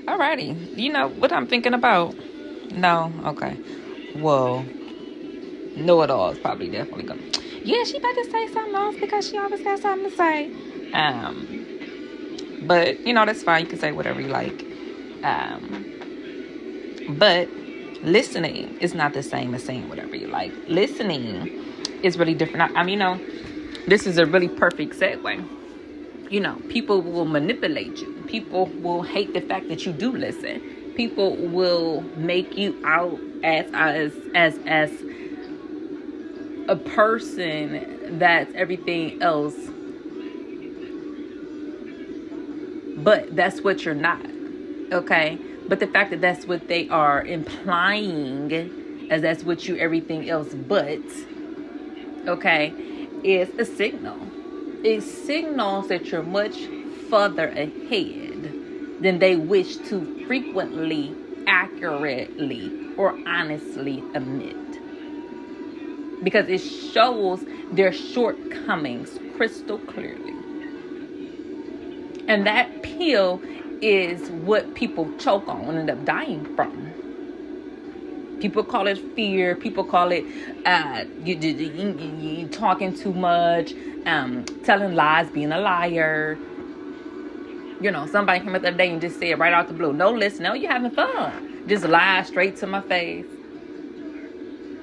Alrighty. You know what I'm thinking about? No? Okay. Well, know it all is probably definitely gonna. Yeah, she about to say something else because she always got something to say. But that's fine. You can say whatever you like. But listening is not the same as saying whatever you like. Listening is really different. This is a really perfect segue. People will manipulate you. People will hate the fact that you do listen. People will make you out as a person that's everything else, but that's what you're not. Okay? But the fact that that's what they are implying, as that's what you everything else but, okay, is a signal. It signals that you're much further ahead than they wish to frequently, accurately, or honestly admit. Because it shows their shortcomings crystal clearly. And that pill is what people choke on and end up dying from. People call it fear. People call it you talking too much, telling lies, being a liar. Somebody came up the other day and just said right out the blue, no, listen, no, you're having fun. Just lie straight to my face.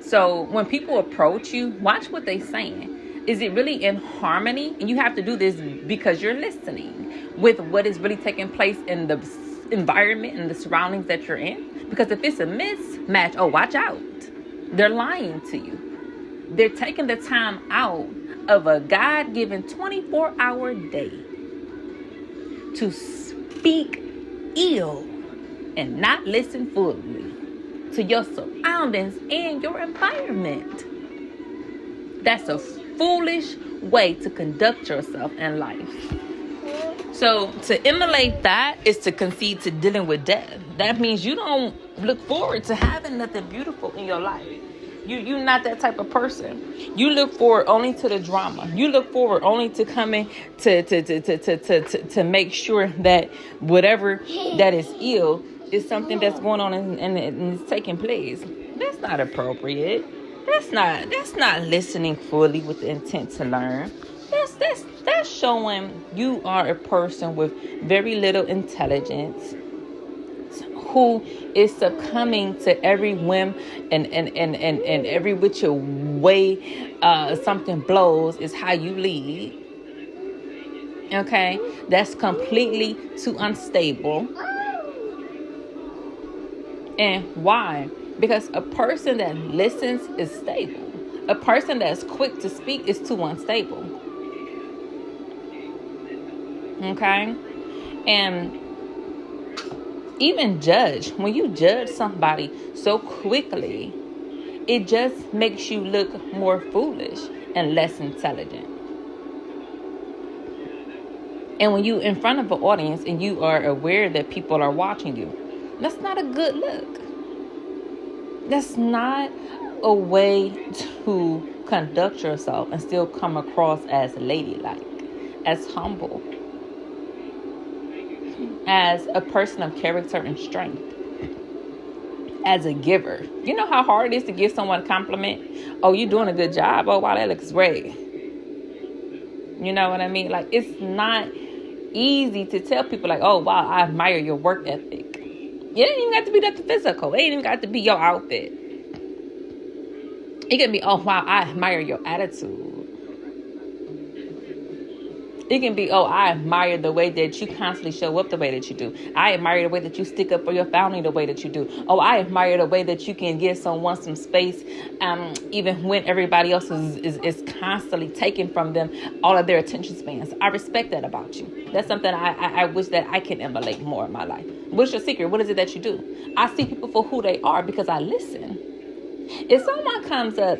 So when people approach you, watch what they're saying. Is it really in harmony? And you have to do this because you're listening with what is really taking place in the environment and the surroundings that you're in. Because if it's a mismatch, watch out. They're lying to you. They're taking the time out of a God-given 24-hour day to speak ill and not listen fully to your surroundings and your environment. That's a foolish way to conduct yourself in life. So to emulate that is to concede to dealing with death. That means you don't look forward to having nothing beautiful in your life. You're not that type of person. You look forward only to the drama. You look forward only to coming to make sure that whatever that is ill is something that's going on and it's taking place. That's not appropriate. That's not listening fully with the intent to learn. That's showing you are a person with very little intelligence, who is succumbing to every whim and every which way something blows is how you lead. Okay? That's completely too unstable. And why? Because a person that listens is stable. A person that's quick to speak is too unstable. Okay? And even judge. When you judge somebody so quickly, it just makes you look more foolish and less intelligent. And when you in front of an audience and you are aware that people are watching you, that's not a good look. That's not a way to conduct yourself and still come across as ladylike, as humble, as a person of character and strength, as a giver. You know how hard it is to give someone a compliment? Oh, you're doing a good job. Oh, wow, that looks great. You know what I mean? Like, it's not easy to tell people like, oh, wow, I admire your work ethic. It ain't even got to be that physical. It ain't even got to be your outfit. It can be, oh, wow, I admire your attitude. It can be, oh, I admire the way that you constantly show up the way that you do. I admire the way that you stick up for your family the way that you do. Oh, I admire the way that you can give someone some space, even when everybody else is constantly taking from them all of their attention spans. I respect that about you. That's something I wish that I can emulate more in my life. What's your secret? What is it that you do? I see people for who they are because I listen. If someone comes up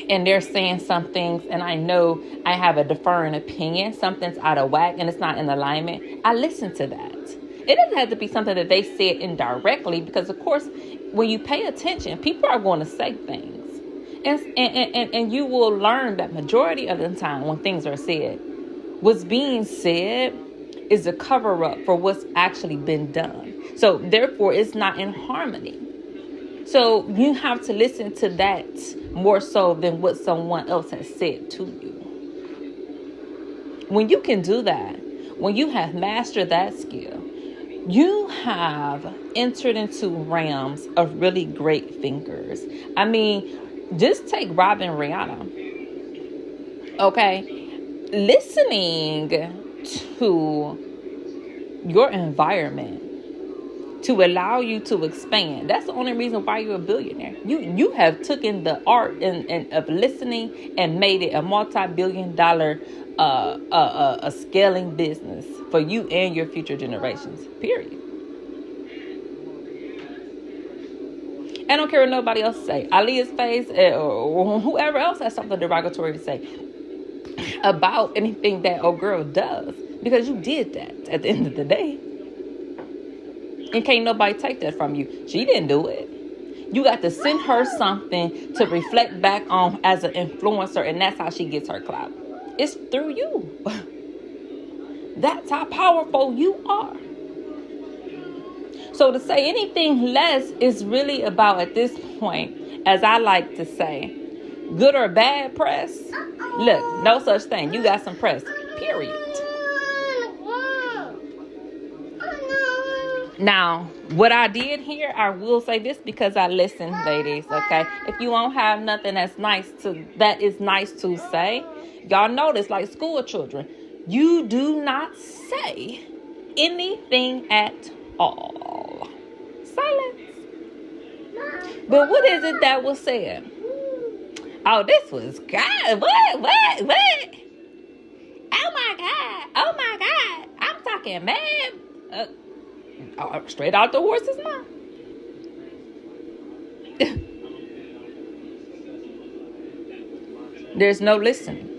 and they're saying some things and I know I have a differing opinion, something's out of whack and it's not in alignment, I listen to that. It doesn't have to be something that they said indirectly, because of course when you pay attention, people are going to say things, and you will learn that majority of the time when things are said, what's being said is a cover up for what's actually been done. So therefore, it's not in harmony. So you have to listen to that more so than what someone else has said to you. When you can do that, when you have mastered that skill, you have entered into realms of really great thinkers. I mean, just take Rob and Rihanna. Okay? Listening to your environment to allow you to expand. That's the only reason why you're a billionaire. You have taken the art and of listening and made it a multi-billion-dollar a scaling business for you and your future generations. Period. I don't care what nobody else say. Aaliyah's face or whoever else has something derogatory to say about anything that old girl does, because you did that at the end of the day. And can't nobody take that from you. She didn't do it. You got to send her something to reflect back on as an influencer, and that's how she gets her clout. It's through you. That's how powerful you are. So to say anything less is really about, at this point, as I like to say, good or bad press. Look, no such thing. You got some press. Period. Now, what I did here, I will say this because I listened, ladies, okay? If you won't have nothing that is nice to say, y'all notice, like school children, you do not say anything at all. Silence. But what is it that was said? Oh, this was God. What? Oh my God. I'm talking mad. Straight out the horse's mouth. There's no listening.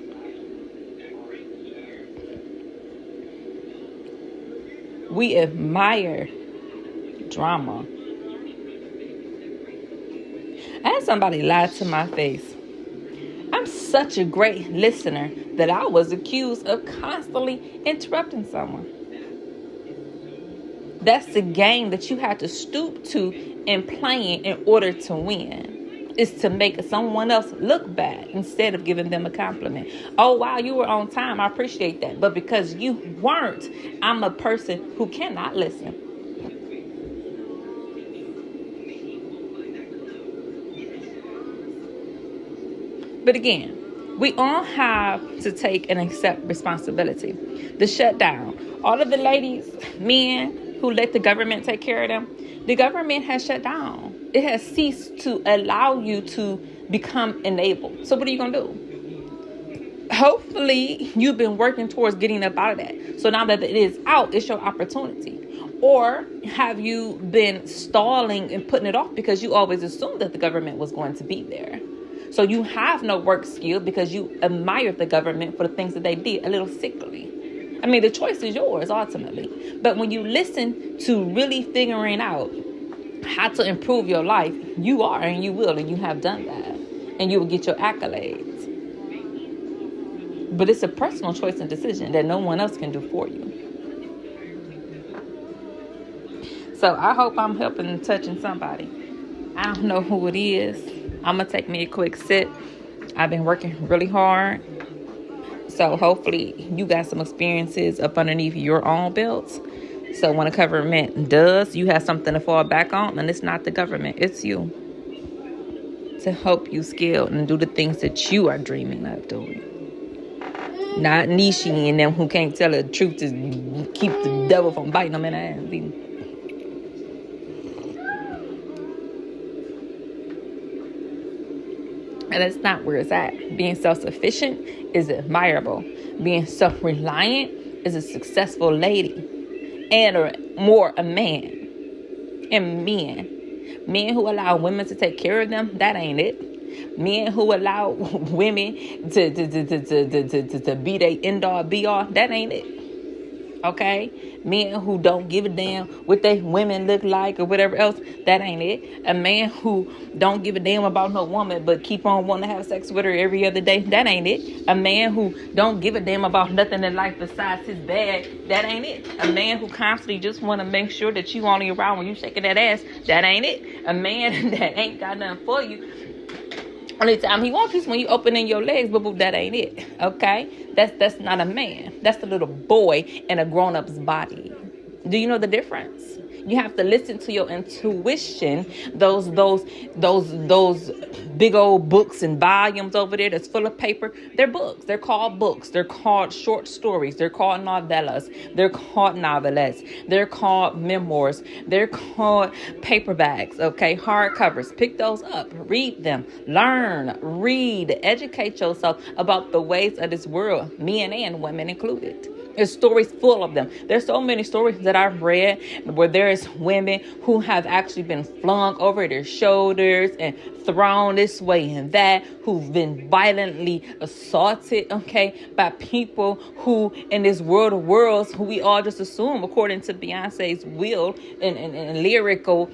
We admire drama. I had somebody lie to my face. I'm such a great listener that I was accused of constantly interrupting someone. That's the game that you have to stoop to and playing in order to win. Is to make someone else look bad instead of giving them a compliment. Oh, wow, you were on time. I appreciate that. But because you weren't, I'm a person who cannot listen. But again, we all have to take and accept responsibility. The shutdown. All of the ladies, men who let the government take care of them, the government has shut down. It has ceased to allow you to become enabled. So what are you going to do? Hopefully, you've been working towards getting up out of that. So now that it is out, it's your opportunity. Or have you been stalling and putting it off because you always assumed that the government was going to be there? So you have no work skill because you admired the government for the things that they did, a little sickly. I mean, the choice is yours ultimately. But when you listen to really figuring out how to improve your life, you are and you will, and you have done that. And you will get your accolades. But it's a personal choice and decision that no one else can do for you. So I hope I'm helping and touching somebody. I don't know who it is. I'm going to take me a quick sip. I've been working really hard. So hopefully you got some experiences up underneath your own belts. So when the government does, you have something to fall back on. And it's not the government. It's you. To help you scale and do the things that you are dreaming of doing. Not Nishi and them who can't tell the truth to keep the devil from biting them in the ass. And that's not where it's at. Being self-sufficient is admirable. Being self-reliant is a successful lady. And a man. And men who allow women to take care of them, that ain't it. Men who allow women to be their end all be all, that ain't it. Okay? Men who don't give a damn what they women look like or whatever else, that ain't it. A man who don't give a damn about no woman but keep on wanting to have sex with her every other day, that ain't it. A man who don't give a damn about nothing in life besides his bag, that ain't it. A man who constantly just want to make sure that you only around when you shaking that ass, that ain't it. A man that ain't got nothing for you, only time he wants is when you opening your legs, but that ain't it. Okay? That's not a man. That's a little boy in a grown-up's body. Do you know the difference? You have to listen to your intuition. Those big old books and volumes over there that's full of paper. They're books. They're called books. They're called short stories. They're called novellas. They're called novelettes. They're called memoirs. They're called paperbacks. Okay, hardcovers. Pick those up. Read them. Learn. Read. Educate yourself about the ways of this world, men and women included. There's stories full of them. There's so many stories that I've read where there's women who have actually been flung over their shoulders and thrown this way and that, who've been violently assaulted, okay, by people who in this world of worlds, who we all just assume, according to Beyonce's will and lyrical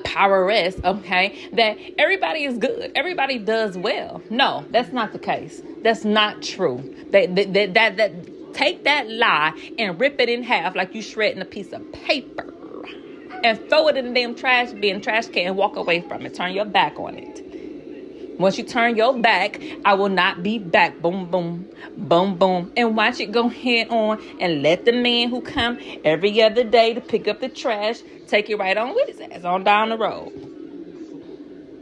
poweress, okay, that everybody is good, everybody does well. No, that's not the case. That's not true. That take that lie and rip it in half like you shredding a piece of paper and throw it in the damn trash can and walk away from it. Turn your back on it. Once you turn your back, I will not be back. Boom, boom, boom, boom. And watch it go head on and let the man who come every other day to pick up the trash take it right on with his ass on down the road.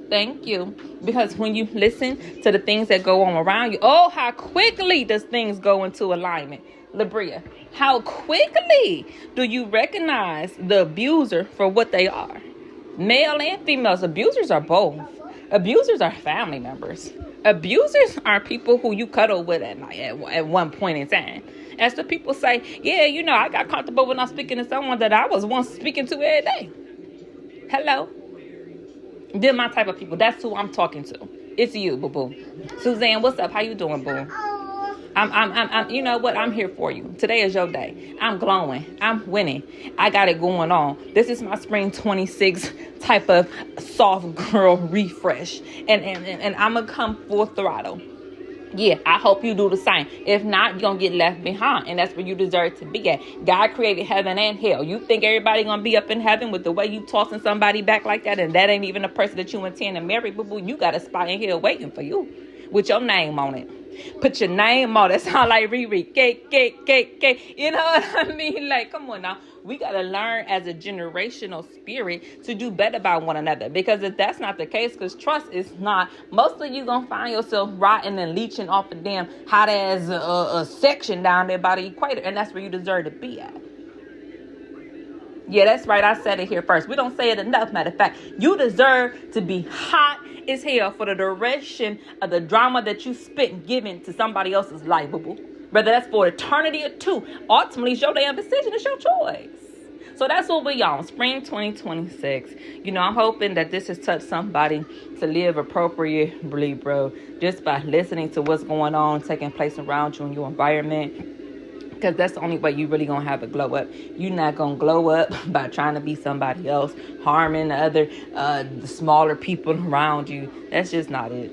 Thank you. Because when you listen to the things that go on around you, oh, how quickly does things go into alignment? Labria, how quickly do you recognize the abuser for what they are? Male and females, abusers are both. Abusers are family members. Abusers are people who you cuddle with at one point in time. As the people say, yeah, you know, I got comfortable when I'm speaking to someone that I was once speaking to every day. Hello? They're my type of people. That's who I'm talking to. It's you, boo-boo. Suzanne, what's up? How you doing, boo? I'm you know what? I'm here for you. Today is your day. I'm glowing. I'm winning. I got it going on. This is my spring 26 type of soft girl refresh. And I'm going to come full throttle. Yeah, I hope you do the same. If not, you're going to get left behind. And that's where you deserve to be at. God created heaven and hell. You think everybody going to be up in heaven with the way you tossing somebody back like that, and that ain't even the person that you intend to marry, boo-boo? You got a spot in hell waiting for you with your name on it. Put your name on it. Sound like Riri. Cake. You know what I mean? Like, come on now. We got to learn as a generational spirit to do better by one another. Because if that's not the case, because trust is not, most of you going to find yourself rotting and leeching off a damn hot ass a section down there by the equator. And that's where you deserve to be at. Yeah, that's right. I said it here first. We don't say it enough. Matter of fact, you deserve to be hot as hell for the duration of the drama that you spent giving to somebody else's life, boo-boo. Whether that's for eternity or two. Ultimately, it's your damn decision. It's your choice. So that's what we on. Spring 2026. You know, I'm hoping that this has touched somebody to live appropriately, bro. Just by listening to what's going on, taking place around you in your environment. Because that's the only way you really going to have a glow up. You're not going to glow up by trying to be somebody else, harming the other, the smaller people around you. That's just not it.